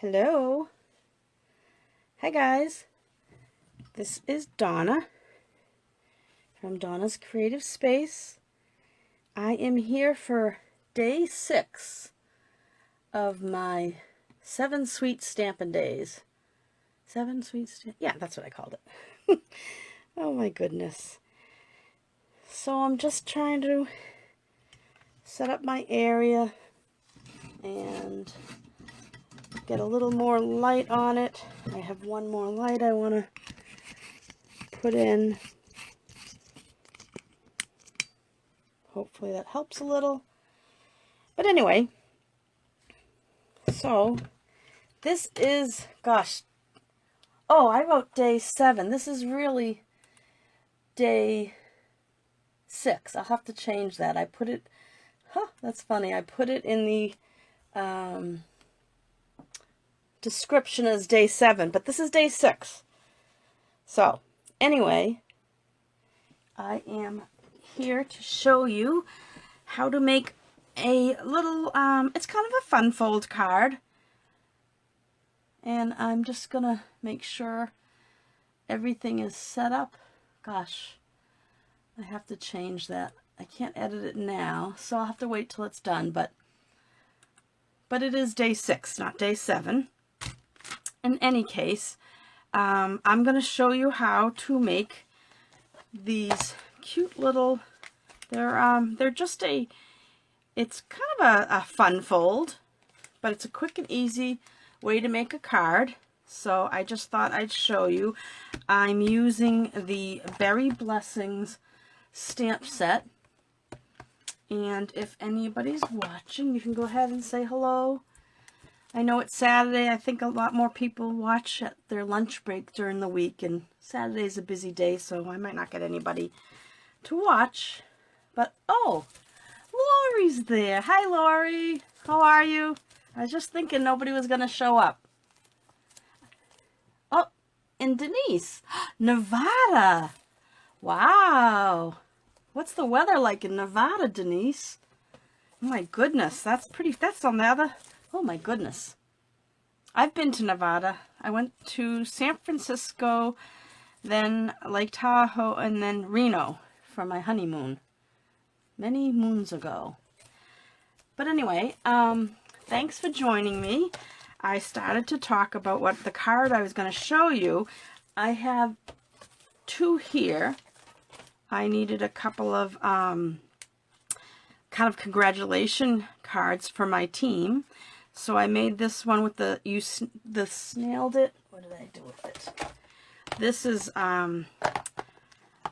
Hello. Hi guys. This is Donna from Donna's Creative Space. I am here for day 6 of my 7 sweet Stampin' days. 7 sweet yeah, that's what I called it. Oh my goodness. So I'm just trying to set up my area and get a little more light on it. I have one more light I want to put in. Hopefully that helps a little. But anyway, so this is, gosh, oh, I wrote day 7. This is really day 6. I'll have to change that. I put it, that's funny. I put it in the description as day 7, but this is day 6. So anyway, I am here to show you how to make a little, it's kind of a fun fold card. And I'm just gonna make sure everything is set up. Gosh, I have to change that. I can't edit it now, so I'll have to wait till it's done, but it is day 6, not day 7. In any case, I'm going to show you how to make these cute little, they're just it's kind of a fun fold, but it's a quick and easy way to make a card. So I just thought I'd show you. I'm using the Berry Blessings stamp set. And if anybody's watching, you can go ahead and say hello. I know it's Saturday. I think a lot more people watch at their lunch break during the week, and Saturday's a busy day, so I might not get anybody to watch. But, oh, Lori's there. Hi, Lori. How are you? I was just thinking nobody was going to show up. Oh, and Denise. Nevada. Wow. What's the weather like in Nevada, Denise? Oh my goodness, that's on the other, oh my goodness. I've been to Nevada. I went to San Francisco, then Lake Tahoe, and then Reno for my honeymoon. Many moons ago. But anyway, thanks for joining me. I started to talk about what the card I was going to show you. I have 2 here. I needed a couple of kind of congratulation cards for my team. So I made this one with the snailed it. What did I do with it? This is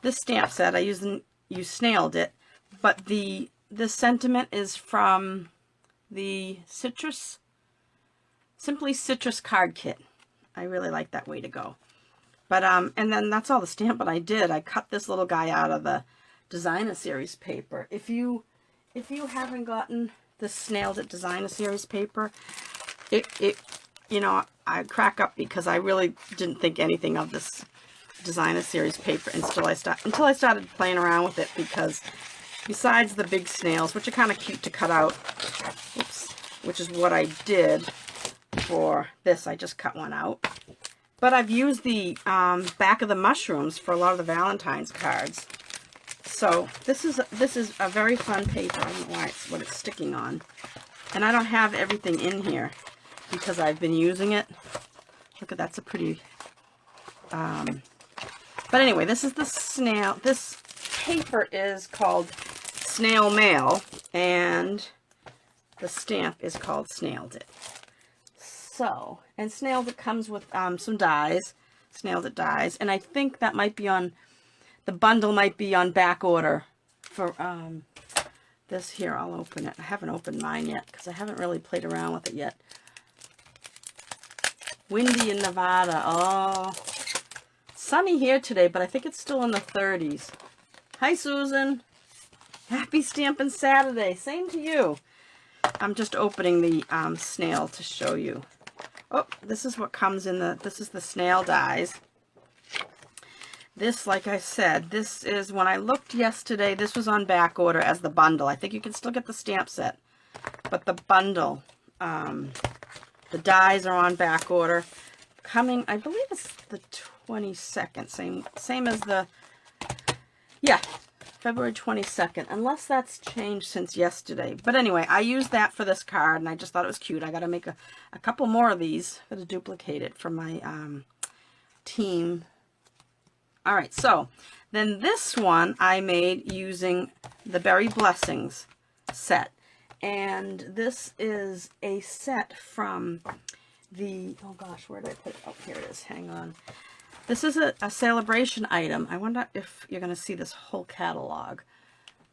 this stamp set. I used you snailed it, but this sentiment is from the Simply Citrus card kit. I really like that way to go. But, and then that's all the stamping I did. I cut this little guy out of the Designer Series paper. If you haven't gotten the Snailed It Designer Series paper, you know, I crack up because I really didn't think anything of this Designer Series paper until I started playing around with it, because besides the big snails, which are kind of cute to cut out, oops, which is what I did for this, I just cut one out. But I've used the back of the mushrooms for a lot of the Valentine's cards. So this is a very fun paper. I don't know why what it's sticking on. And I don't have everything in here because I've been using it. Look at that's a pretty. But anyway, this is the snail. This paper is called Snail Mail, and the stamp is called Snailed It. So, and Snailed It comes with some dies, Snailed It dies, and I think that might be on, the bundle might be on back order for this here. I'll open it. I haven't opened mine yet because I haven't really played around with it yet. Windy in Nevada. Oh, sunny here today, but I think it's still in the 30s. Hi, Susan. Happy Stampin' Saturday. Same to you. I'm just opening the snail to show you. Oh, this is what comes in this is the snail dies. This, like I said, this is, when I looked yesterday, this was on back order as the bundle. I think you can still get the stamp set, but the bundle The dies are on back order. Coming, I believe it's the 22nd. Same as the, yeah, February 22nd. Unless that's changed since yesterday. But anyway, I used that for this card, and I just thought it was cute. I got to make a couple more of these. Got to duplicate it for my team. All right, so then this one I made using the Berry Blessings set. And this is a set from the, oh gosh, where did I put it? Oh, here it is. Hang on. This is a celebration item. I wonder if you're going to see this whole catalog.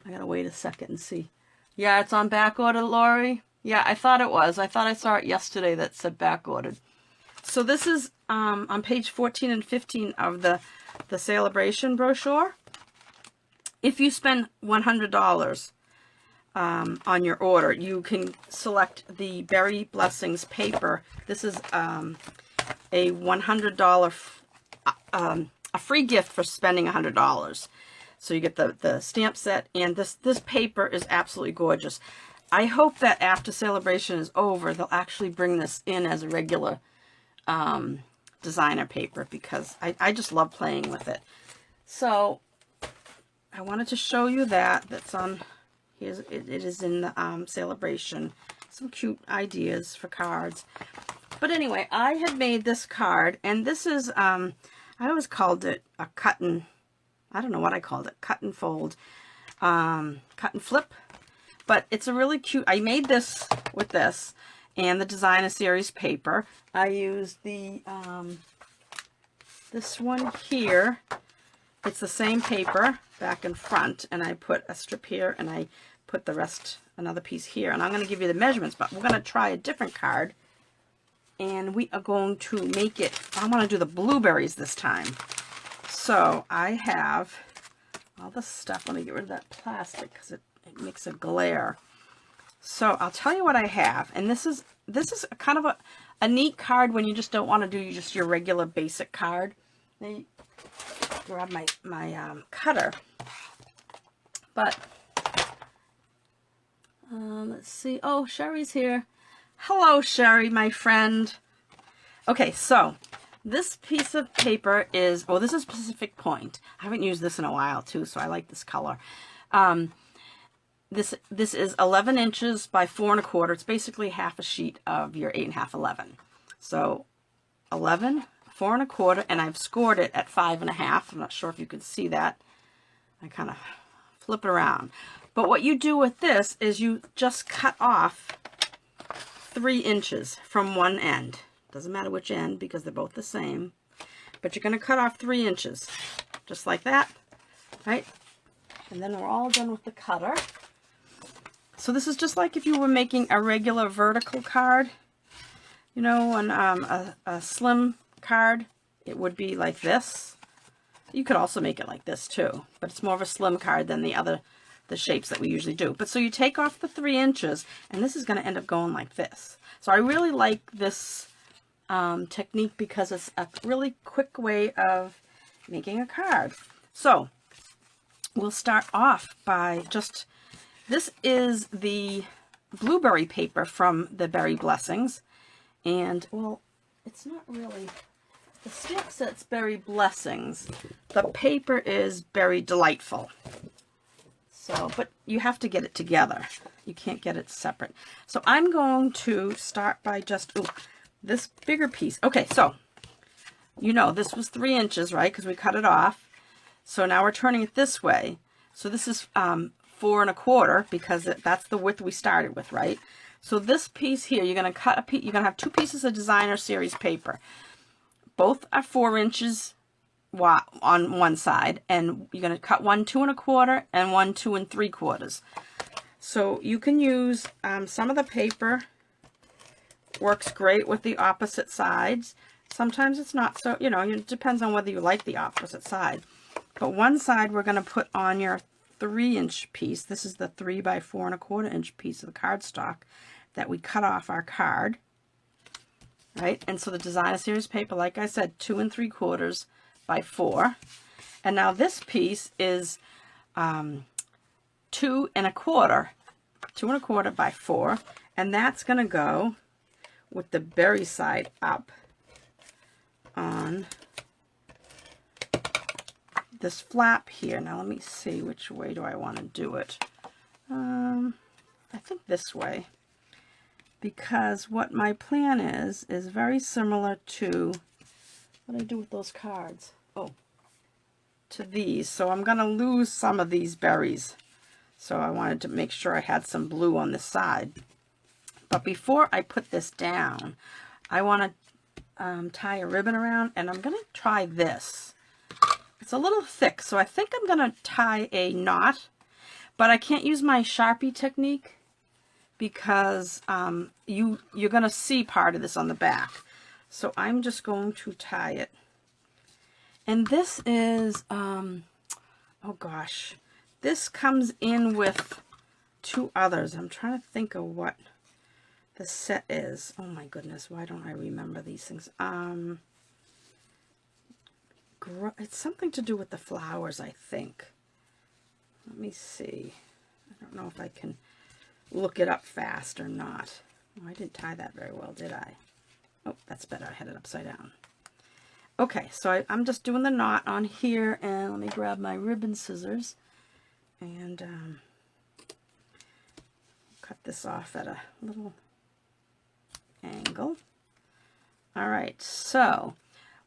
I got to wait a second and see. Yeah, it's on back order, Lori. Yeah, I thought it was. I thought I saw it yesterday that said back ordered. So this is on page 14 and 15 of the celebration brochure. If you spend $100 on your order, you can select the Berry Blessings paper. This is a $100 a free gift for spending $100. So you get the stamp set, and this paper is absolutely gorgeous. I hope that after celebration is over, they'll actually bring this in as a regular designer paper, because I just love playing with it. So I wanted to show you that's on. It is in the celebration. Some cute ideas for cards. But anyway, I had made this card, and this is, I always called it a cut and, I don't know what I called it, cut and fold, cut and flip. But it's a really cute, I made this with this and the Designer Series paper. I used the, this one here. It's the same paper, back and front, and I put a strip here, and I put the rest, another piece here. And I'm going to give you the measurements, but we're going to try a different card, and we are going to make it, I want to do the blueberries this time. So I have all the stuff. Let me get rid of that plastic, because it makes a glare. So I'll tell you what I have, and this is kind of a neat card when you just don't want to do just your regular basic card. Let me grab my cutter, but let's see. Oh, Sherry's here. Hello, Sherry, my friend. Okay, so this piece of paper is, well, this is Pacific Point. I haven't used this in a while too, so I like this color. This is 11 inches by 4 1/4. It's basically half a sheet of your 8 1/2, 11. So 11, 4 1/4, and I've scored it at 5 1/2. I'm not sure if you can see that. I kind of flip it around. But what you do with this is you just cut off 3 inches from one end. Doesn't matter which end, because they're both the same. But you're going to cut off 3 inches, just like that, right? And then we're all done with the cutter. So this is just like if you were making a regular vertical card, you know, and a slim card, it would be like this. You could also make it like this too, but it's more of a slim card than the shapes that we usually do. But so you take off the 3 inches, and this is going to end up going like this. So I really like this technique, because it's a really quick way of making a card. So we'll start off by just, this is the blueberry paper from the Berry Blessings. And, well, it's not really, the stamp set's Berry Blessings. The paper is Berry Delightful. So, but you have to get it together. You can't get it separate. So I'm going to start by just, this bigger piece. Okay, so, you know, this was 3 inches, right? Because we cut it off. So now we're turning it this way. So this is 4 1/4, because that's the width we started with, right? So this piece here, you're going to cut a piece. You're going to have 2 pieces of Designer Series paper. Both are 4 inches on one side, and you're going to cut one 2 1/4 and one 2 3/4. So you can use some of the paper. Works great with the opposite sides. Sometimes it's not so, you know, it depends on whether you like the opposite side. But one side we're going to put on your 3-inch piece. This is the 3 by 4 1/4 inch piece of the cardstock that we cut off our card, right? And so the Designer Series paper, like I said, 2 3/4 by 4. And now this piece is 2 1/4 by 4, and that's going to go with the berry side up on this flap here. Now let me see, which way do I want to do it? I think this way, because what my plan is very similar to what did I do with those cards? Oh, to these. So I'm going to lose some of these berries. So I wanted to make sure I had some blue on this side. But before I put this down, I want to tie a ribbon around, and I'm going to try this. It's a little thick, so I think I'm going to tie a knot, but I can't use my Sharpie technique because you're going to see part of this on the back. So I'm just going to tie it. And this is, oh gosh, this comes in with two others. I'm trying to think of what the set is. Oh my goodness, why don't I remember these things? It's something to do with the flowers, I think. Let me see. I don't know if I can look it up fast or not. Oh, I didn't tie that very well, did I? Oh, that's better. I had it upside down. Okay, so I'm just doing the knot on here, and let me grab my ribbon scissors and cut this off at a little angle. All right, so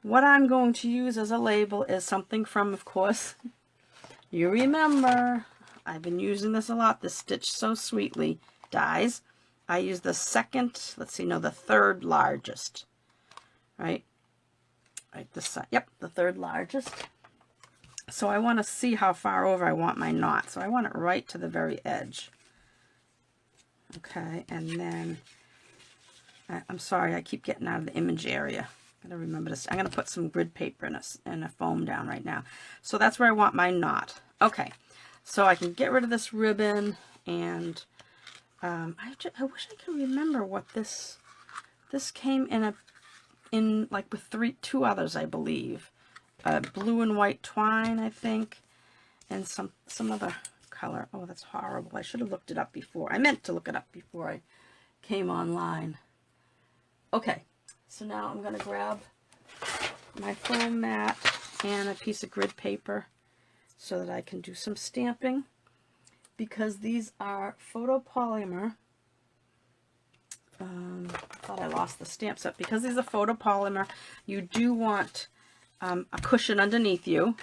what I'm going to use as a label is something from, of course, you remember, I've been using this a lot, this Stitch So Sweetly dies. I use the second, let's see, no, the third largest, right? Right this side, yep, the third largest. So I want to see how far over I want my knot. So I want it right to the very edge. Okay, and then, I'm sorry, I keep getting out of the image area. I gotta remember this. I'm gonna put some grid paper and a foam down right now. So that's where I want my knot. Okay, so I can get rid of this ribbon, and I wish I could remember what this came in like with two others, I believe. Blue and white twine, I think, and some other color. Oh, that's horrible. I should have looked it up before. I meant to look it up before I came online. Okay, so now I'm going to grab my foam mat and a piece of grid paper so that I can do some stamping, because these are photopolymer. I thought I lost the stamp set. Because these are photopolymer, you do want a cushion underneath you.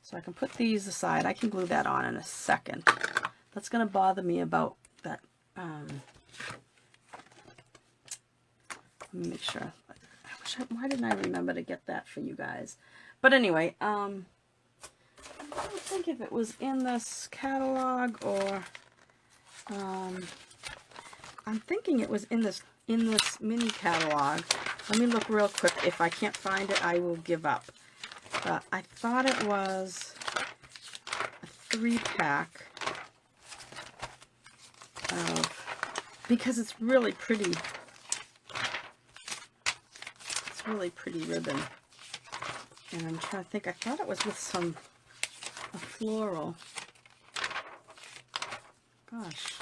So I can put these aside. I can glue that on in a second. That's going to bother me about that. Let me make sure. Why didn't I remember to get that for you guys? But anyway, I don't think if it was in this catalog or I'm thinking it was in this mini catalog. Let me look real quick. If I can't find it, I will give up. But I thought it was a 3-pack because it's really pretty. It's really pretty ribbon. And I'm trying to think. I thought it was with a floral. Gosh.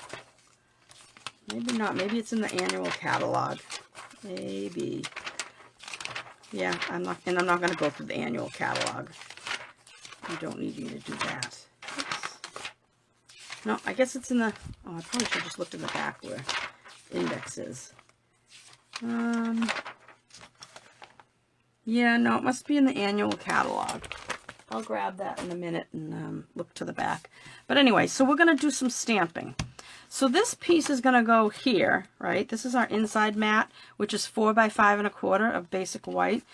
Maybe not. Maybe it's in the annual catalog. Maybe. Yeah, I'm not going to go through the annual catalog. You don't need me to do that. Oops. No, I guess it's in the... Oh, I probably should have just looked in the back where the index is. Yeah, no, it must be in the annual catalog. I'll grab that in a minute and look to the back. But anyway, so we're going to do some stamping. So this piece is going to go here, right? This is our inside mat, which is 4 by 5 1/4 of basic white.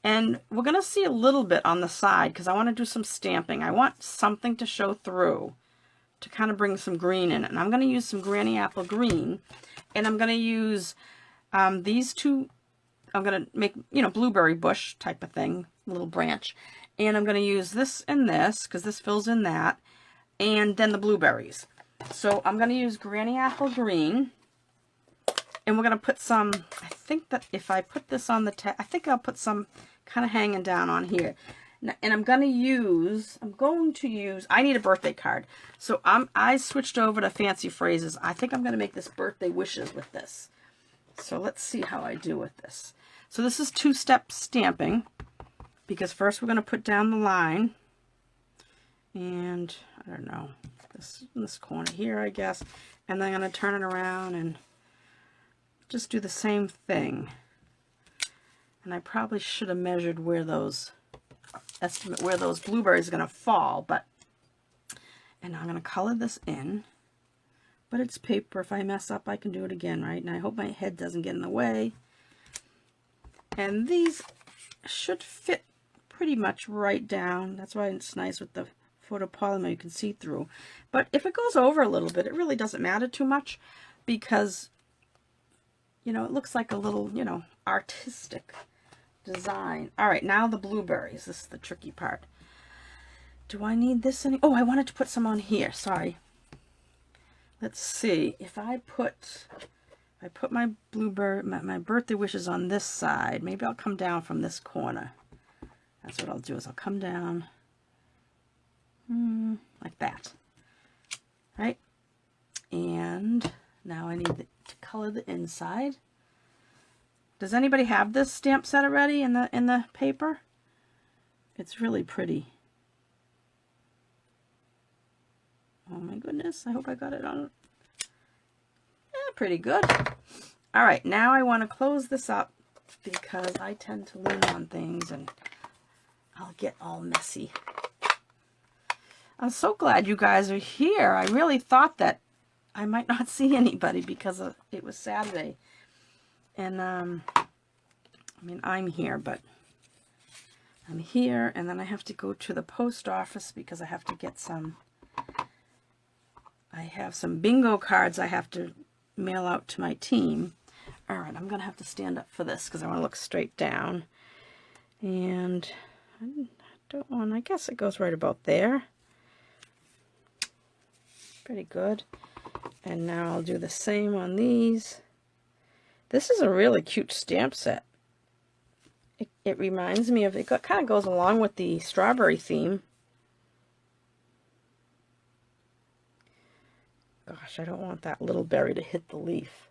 And we're going to see a little bit on the side because I want to do some stamping. I want something to show through to kind of bring some green in it. And I'm going to use some Granny Apple Green. And I'm going to use these two. I'm going to make, blueberry bush type of thing, little branch. And I'm going to use this and this because this fills in that. And then the blueberries. So I'm going to use Granny Apple Green, and we're going to put some, I think that if I put this on the I think I'll put some kind of hanging down on here. And I'm going to use, I need a birthday card. So I switched over to Fancy Phrases. I think I'm going to make this birthday wishes with this. So let's see how I do with this. So this is two-step stamping, because first we're going to put down the line, and I don't know, this corner here, I guess, and then I'm going to turn it around and just do the same thing. And I probably should have measured where those blueberries are going to fall, and I'm going to color this in. But it's paper. If I mess up, I can do it again, right? And I hope my head doesn't get in the way. And these should fit pretty much right down. That's why it's nice with the photopolymer, you can see through. But if it goes over a little bit, it really doesn't matter too much, because, you know, it looks like a little, you know, artistic design. All right, now the blueberries. This is the tricky part. Do I need this any? Oh, I wanted to put some on here. Sorry. Let's see. If I put my blueberry, my birthday wishes on this side, maybe I'll come down from this corner. That's what I'll do, is I'll come down like that. Right? And now I need to color the inside. Does anybody have this stamp set already in the paper? It's really pretty. Oh my goodness, I hope I got it on. Yeah, pretty good. All right, now I want to close this up, because I tend to lean on things and I'll get all messy. I'm so glad you guys are here. I really thought that I might not see anybody because it was Saturday. And, I mean, I'm here, but I'm here, and then I have to go to the post office because I have to get I have some bingo cards I have to mail out to my team. All right, I'm going to have to stand up for this because I want to look straight down. And I don't want, I guess it goes right about there. Pretty good. And now I'll do the same on these. This is a really cute stamp set. It reminds me of, it kind of goes along with the strawberry theme. Gosh, I don't want that little berry to hit the leaf.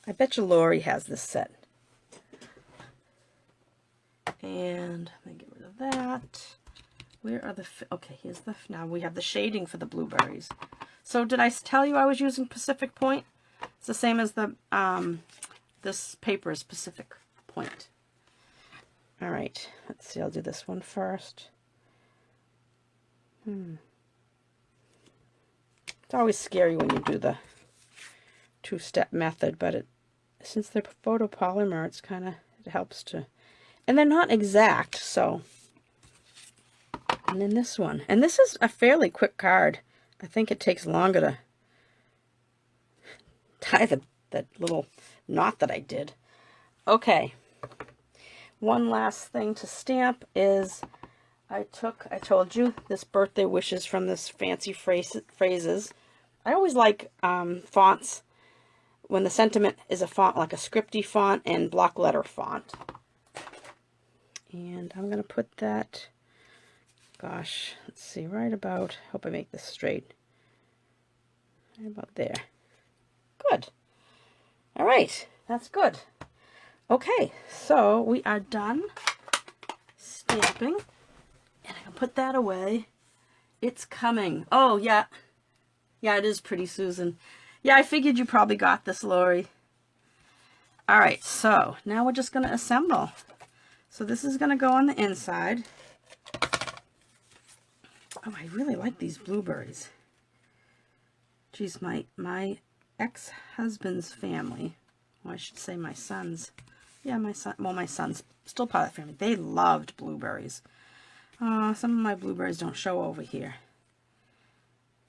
I bet you Lori has this set. And let me get rid of that. Where are the, okay, here's the, now we have the shading for the blueberries. So did I tell you I was using Pacific Point? It's the same as the, this paper is Pacific Point. All right, let's see, I'll do this one first. It's always scary when you do the two-step method, but since they're photopolymer, it helps to, and they're not exact, so. And then this one, and this is a fairly quick card. I think it takes longer to tie that little knot that I did. Okay, one last thing to stamp is I told you, this birthday wishes from this fancy phrases. I always like fonts when the sentiment is a font, like a scripty font and block letter font. And I'm going to put that, gosh, let's see, right about, hope I make this straight. Right about there. Good. All right, that's good. Okay, so we are done stamping. And I can put that away. It's coming. Oh, yeah. Yeah, it is pretty, Susan. Yeah, I figured you probably got this, Lori. All right, so now we're just going to assemble. So this is going to go on the inside. Oh, I really like these blueberries. Geez, my ex-husband's family, well, I should say my son's, yeah, my son's still part of the family. They loved blueberries. Some of my blueberries don't show over here.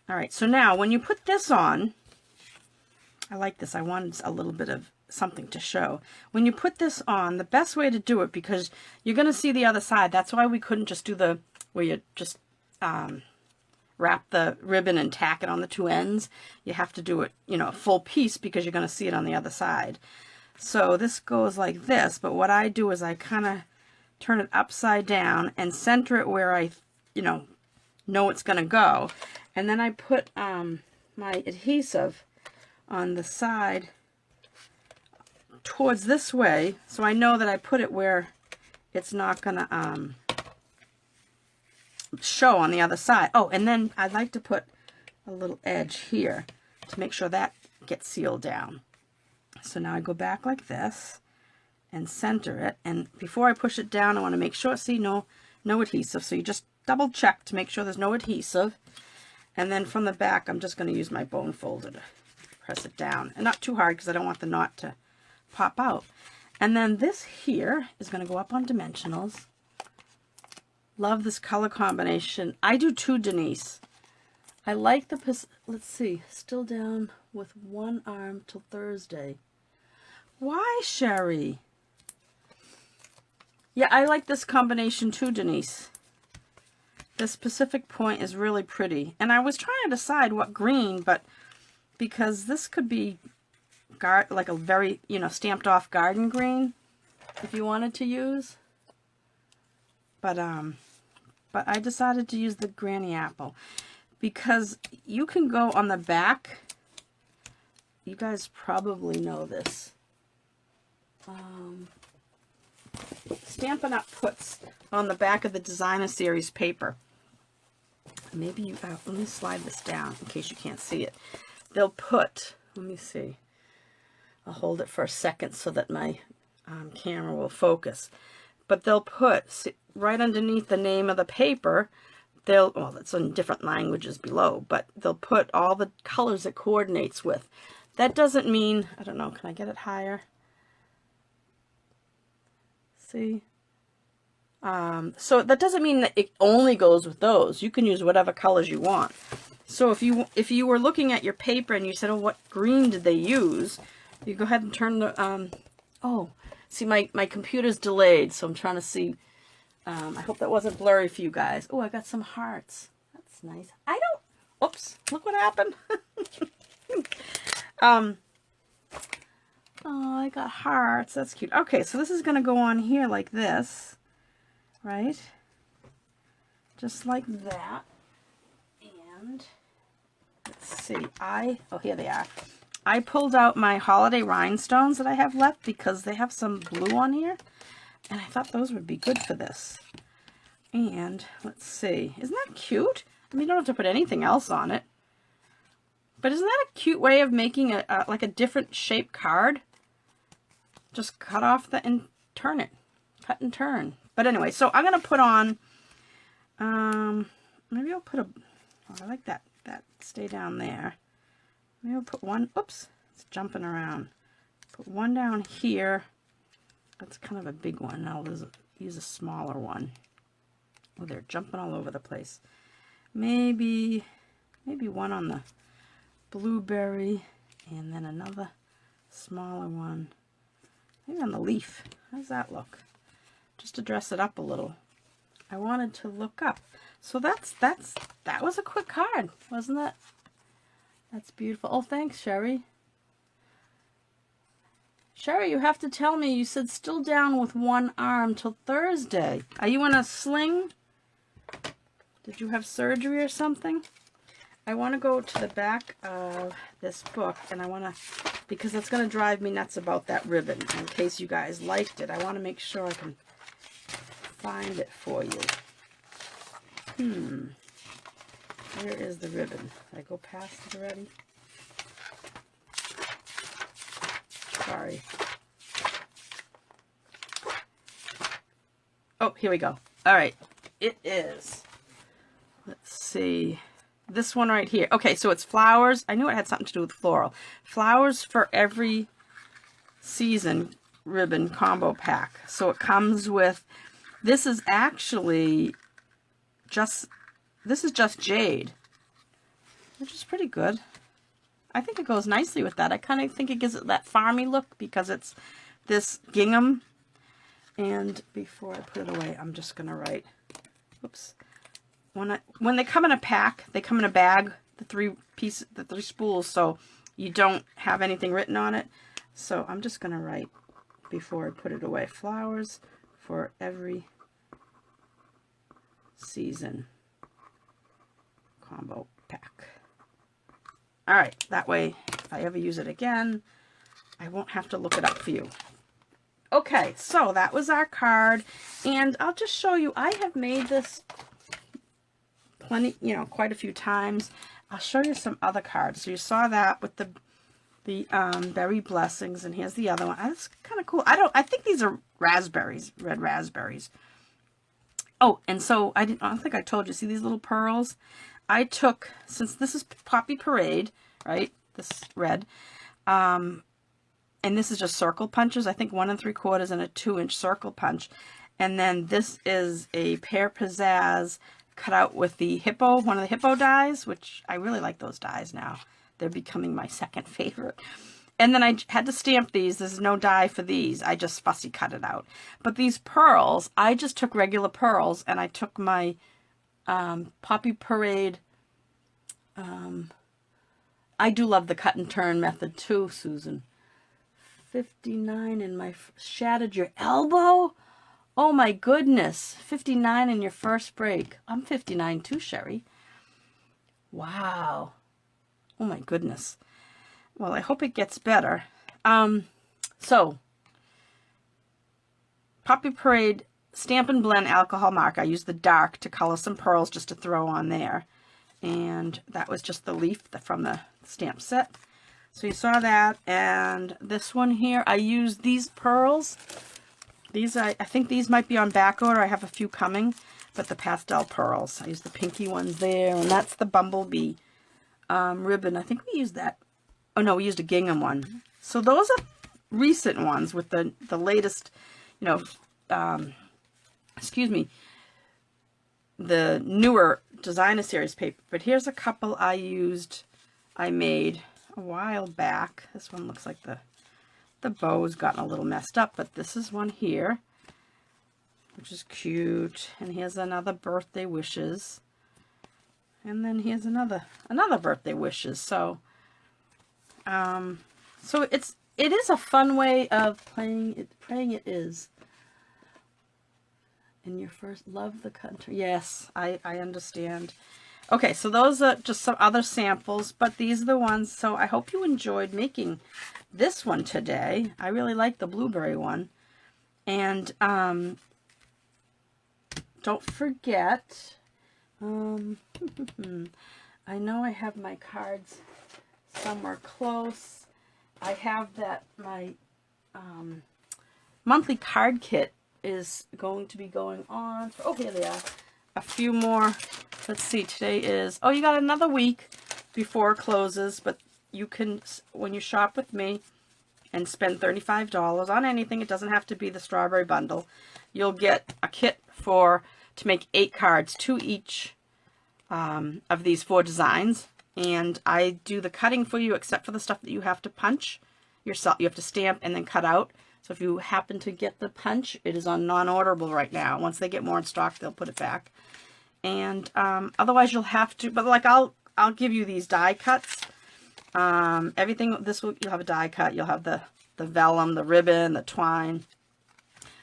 All right, so now when you put this on, I like this. I wanted a little bit of something to show. When you put this on, the best way to do it, because you're going to see the other side. That's why we couldn't just do the, where you just wrap the ribbon and tack it on the two ends. You have to do it, you know, a full piece, because you're going to see it on the other side. So this goes like this, but what I do is I kind of turn it upside down and center it where I, you know it's going to go. And then I put my adhesive on the side towards this way, so I know that I put it where it's not gonna show on the other side. Oh, and then I'd like to put a little edge here to make sure that gets sealed down. So now I go back like this and center it, and before I push it down I want to make sure, see, no adhesive, so you just double check to make sure there's no adhesive. And then from the back I'm just going to use my bone folder to press it down, and not too hard because I don't want the knot to pop out. And then this here is going to go up on dimensionals. Love this color combination. I do too, Denise. I like the, let's see, still down with one arm till Thursday. Why, Sherry? Yeah, I like this combination too, Denise. This Pacific Point is really pretty. And I was trying to decide what green, but because this could be like a very, you know, stamped off garden green if you wanted to use. But I decided to use the Granny Apple because you can go on the back. You guys probably know this. Stampin' Up! Puts on the back of the Designer Series paper. Maybe you, let me slide this down in case you can't see it. They'll put, let me see. I'll hold it for a second so that my camera will focus. But they'll put, see, right underneath the name of the paper, they'll, well, it's in different languages below, but they'll put all the colors it coordinates with. That doesn't mean, I don't know, can I get it higher? See? So that doesn't mean that it only goes with those. You can use whatever colors you want. So if you were looking at your paper and you said, oh, what green did they use? You go ahead and turn the, oh, see, my computer's delayed, so I'm trying to see. I hope that wasn't blurry for you guys. Oh, I got some hearts. That's nice. I don't, oops, look what happened. Oh, I got hearts. That's cute. Okay, so this is going to go on here like this, right? Just like that. And let's see. Oh, here they are. I pulled out my holiday rhinestones that I have left because they have some blue on here. And I thought those would be good for this. And let's see. Isn't that cute? I mean, you don't have to put anything else on it. But isn't that a cute way of making like a different shaped card? Just cut off and turn it. Cut and turn. But anyway, so I'm going to put on, maybe I'll put oh, I like that stay down there. Maybe I'll put one, oops, it's jumping around. Put one down here. That's kind of a big one. I'll use a smaller one. Oh, they're jumping all over the place. Maybe one on the blueberry, and then another smaller one. Maybe on the leaf. How does that look? Just to dress it up a little. I wanted to look up. So that was a quick card, wasn't it? That's beautiful. Oh, thanks, Sherry. Sherry, you have to tell me. You said still down with one arm till Thursday. Are you in a sling? Did you have surgery or something? I want to go to the back of this book, and I want to, because it's going to drive me nuts about that ribbon. In case you guys liked it, I want to make sure I can find it for you. Where is the ribbon? Did I go past it already? Sorry. Oh, here we go. All right. It is, let's see, this one right here. Okay, so it's flowers. I knew it had something to do with floral. Flowers for every season ribbon combo pack. So it comes with, this is actually just jade, which is pretty good. I think it goes nicely with that. I kind of think it gives it that farmy look because it's this gingham. And before I put it away, I'm just going to write, oops. When they come in a pack, they come in a bag, the three spools, so you don't have anything written on it. So I'm just going to write, before I put it away, flowers for every season combo pack. All right, that way, if I ever use it again, I won't have to look it up for you. Okay, so that was our card, and I'll just show you. I have made this plenty, quite a few times. I'll show you some other cards. So you saw that with the berry blessings, and here's the other one. That's kind of cool. I think these are raspberries, red raspberries. Oh, and so I don't think I told you. See these little pearls? I took, since this is Poppy Parade, right? This red, and this is just circle punches. I think 1 3/4 and a 2-inch circle punch, and then this is a pear pizzazz cut out with the hippo, one of the hippo dies, which I really like those dies now. They're becoming my second favorite. And then I had to stamp these. There's no die for these. I just fussy cut it out. But these pearls, I just took regular pearls, and I took my Poppy Parade. I do love the cut and turn method too, Susan. 59 in my shattered your elbow? Oh my goodness. 59 in your first break. I'm 59 too, Sherry. Wow. Oh my goodness. Well, I hope it gets better. So, Poppy Parade Stampin' Blend Alcohol Mark. I used the dark to color some pearls just to throw on there. And that was just the leaf from the stamp set. So you saw that. And this one here, I used these pearls. These, I think these might be on back order. I have a few coming. But the pastel pearls. I used the pinky ones there. And that's the bumblebee ribbon. I think we used that. Oh no, we used a gingham one. So those are recent ones with the latest, excuse me, the newer designer series paper. But here's a couple I made a while back. This one looks like the bow's gotten a little messed up, but this is one here, which is cute. And here's another birthday wishes. And then here's another birthday wishes. So so it is a fun way of playing it. Praying it is. In your first, love the country. Yes, I understand. Okay, so those are just some other samples, but these are the ones. So I hope you enjoyed making this one today. I really like the blueberry one. And don't forget, I know I have my cards somewhere close. I have that my monthly card kit is going to be going on. Oh, here they are. A few more. Let's see, today is, oh, you got another week before it closes, but you can, when you shop with me and spend $35 on anything, it doesn't have to be the strawberry bundle, you'll get a kit to make 8 cards, 2 each of these 4 designs. And I do the cutting for you, except for the stuff that you have to punch yourself. You have to stamp and then cut out. So if you happen to get the punch, it is on non-orderable right now. Once they get more in stock, they'll put it back. And otherwise, you'll have to. But like I'll give you these die cuts. Everything. You'll have a die cut. You'll have the vellum, the ribbon, the twine.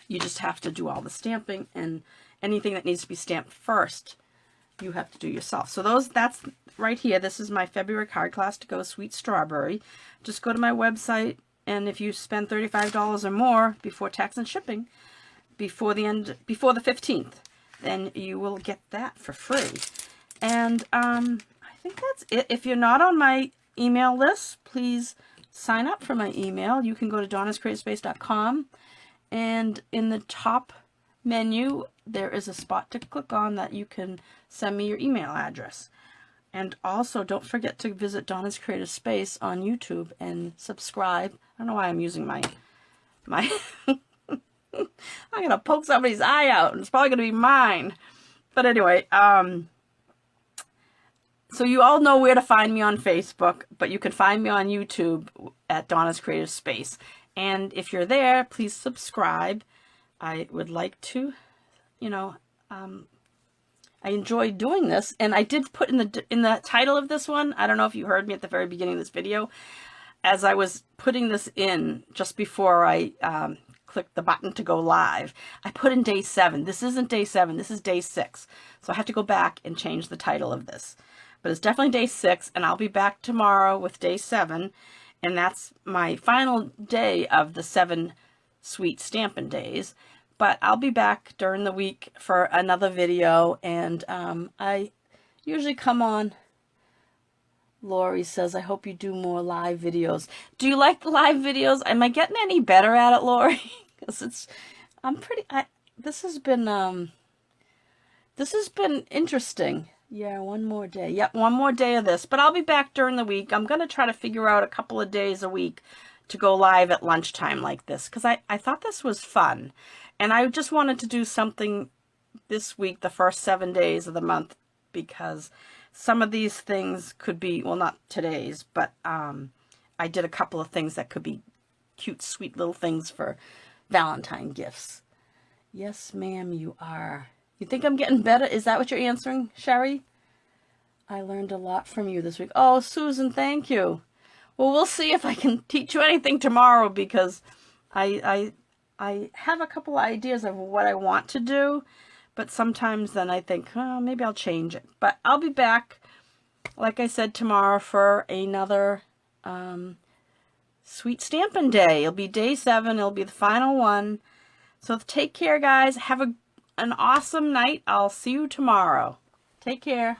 You just have to do all the stamping, and anything that needs to be stamped first, you have to do yourself. So that's right here. This is my February card class to go Sweet Strawberry. Just go to my website, and if you spend $35 or more before tax and shipping, before the 15th, then you will get that for free. And I think that's it. If you're not on my email list, please sign up for my email. You can go to donnascreativespace.com, and in the top menu, there is a spot to click on that you can send me your email address. And also, don't forget to visit Donna's Creative Space on YouTube and subscribe. I don't know why I'm using my I'm going to poke somebody's eye out, and it's probably going to be mine. But anyway, so you all know where to find me on Facebook, but you can find me on YouTube at Donna's Creative Space. And if you're there, please subscribe. I would like to, I enjoy doing this, and I did put in the title of this one, I don't know if you heard me at the very beginning of this video, as I was putting this in just before I clicked the button to go live, I put in day 7. This isn't day 7, this is day 6. So I have to go back and change the title of this. But it's definitely day 6, and I'll be back tomorrow with day 7. And that's my final day of the 7 sweet Stampin' days. But I'll be back during the week for another video, and I usually come on. Lori says, I hope you do more live videos. Do you like the live videos? Am I getting any better at it, Lori? Because this has been interesting. Yeah, one more day. Yep, one more day of this. But I'll be back during the week. I'm going to try to figure out a couple of days a week to go live at lunchtime like this, because I thought this was fun. And I just wanted to do something this week, the first 7 days of the month, because some of these things could be, well, not today's, but I did a couple of things that could be cute, sweet little things for Valentine gifts. Yes, ma'am, you are. You think I'm getting better? Is that what you're answering, Sherry? I learned a lot from you this week. Oh, Susan, thank you. Well, we'll see if I can teach you anything tomorrow, because I have a couple of ideas of what I want to do, but sometimes then I think, oh, maybe I'll change it. But I'll be back, like I said, tomorrow for another sweet Stampin' Day. It'll be day 7. It'll be the final one. So take care, guys. Have an awesome night. I'll see you tomorrow. Take care.